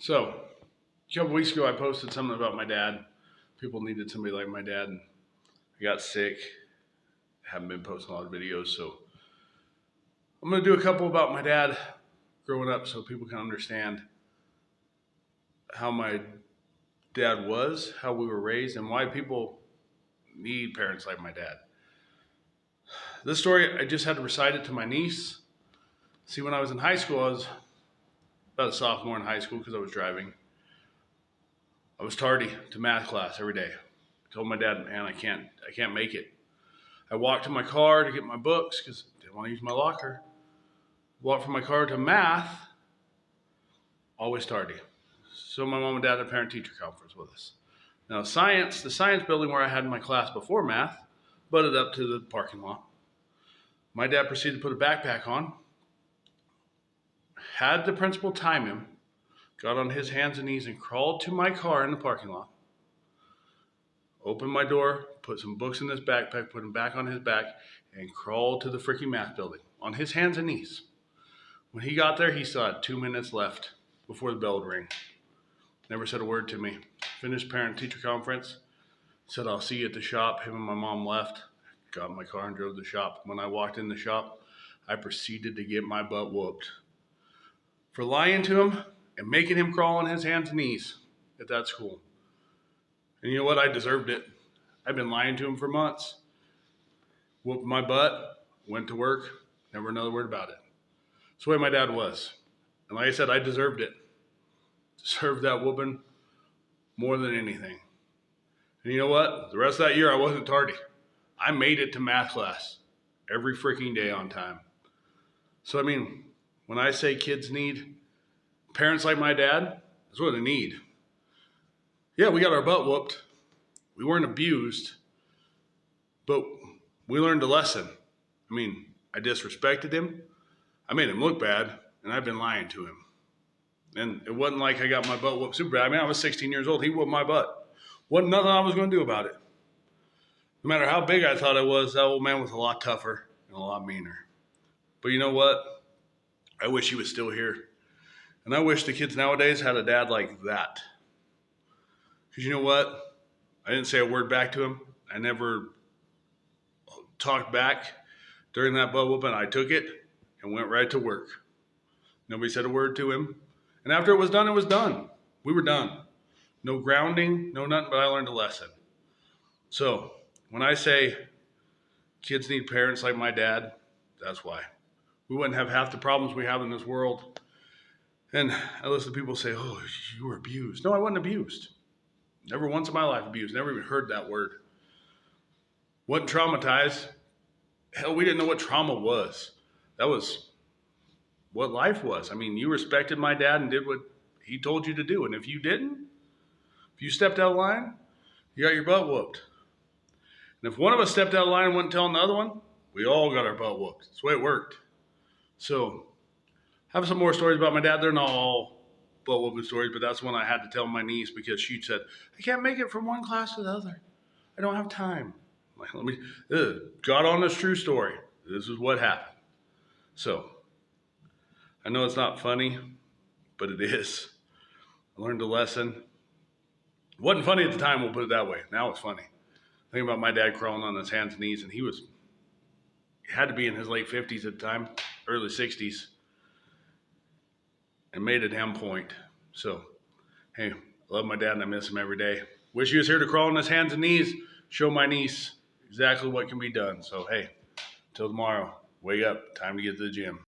So, a couple weeks ago, I posted something about my dad. People needed somebody like my dad. I got sick. Haven't been posting a lot of videos, so I'm going to do a couple about my dad growing up so people can understand how my dad was, how we were raised, and why people need parents like my dad. This story, I just had to recite it to my niece. See, when I was in high school, I was about a sophomore in high school because I was driving. I was tardy to math class every day. I told my dad, man, I can't make it. I walked to my car to get my books because I didn't want to use my locker. Walked from my car to math, always tardy. So my mom and dad had a parent-teacher conference with us. Now the science building where I had my class before math, butted up to the parking lot. My dad proceeded to put a backpack on, had the principal time him, got on his hands and knees and crawled to my car in the parking lot, opened my door, put some books in his backpack, put them back on his back, and crawled to the freaking math building on his hands and knees. When he got there, he still had 2 minutes left before the bell would ring. Never said a word to me. Finished parent-teacher conference, said, I'll see you at the shop. Him and my mom left, got in my car and drove to the shop. When I walked in the shop, I proceeded to get my butt whooped for lying to him and making him crawl on his hands and knees at that school. And you know what? I deserved it. I've been lying to him for months. Whooped my butt, went to work, never another word about it. That's the way my dad was. And like I said, I deserved it. Deserved that whooping more than anything. And you know what? The rest of that year, I wasn't tardy. I made it to math class every freaking day on time. So, I mean, when I say kids need parents like my dad, that's what they need. Yeah, we got our butt whooped. We weren't abused, but we learned a lesson. I mean, I disrespected him. I made him look bad, and I've been lying to him. And it wasn't like I got my butt whooped super bad. I mean, I was 16 years old. He whooped my butt. Wasn't nothing I was going to do about it. No matter how big I thought I was, that old man was a lot tougher and a lot meaner. But you know what? I wish he was still here. And I wish the kids nowadays had a dad like that. Because you know what? I didn't say a word back to him. I never talked back during that butt whooping. I took it and went right to work. Nobody said a word to him. And after it was done, it was done. We were done. No grounding, no nothing, but I learned a lesson. So when I say kids need parents like my dad, that's why. We wouldn't have half the problems we have in this world. And I listen to people say, oh, you were abused. No, I wasn't abused. Never once in my life abused. Never even heard that word. Wasn't traumatized. Hell, we didn't know what trauma was. That was what life was. I mean, you respected my dad and did what he told you to do. And if you didn't, if you stepped out of line, you got your butt whooped. And if one of us stepped out of line and wouldn't tell the other one, we all got our butt whooped. That's the way it worked. So, I have some more stories about my dad. They're not all butt whooping stories, but that's one I had to tell my niece because she said, I can't make it from one class to the other. I don't have time. I'm like, got on this true story. This is what happened. So, I know it's not funny, but it is. I learned a lesson. It wasn't funny at the time, we'll put it that way. Now it's funny. Think about my dad crawling on his hands and knees, and he had to be in his late 50s at the time, early 60s, and made a damn point. So, hey, I love my dad and I miss him every day. Wish he was here to crawl on his hands and knees, show my niece exactly what can be done. So, hey, till tomorrow, wake up, time to get to the gym.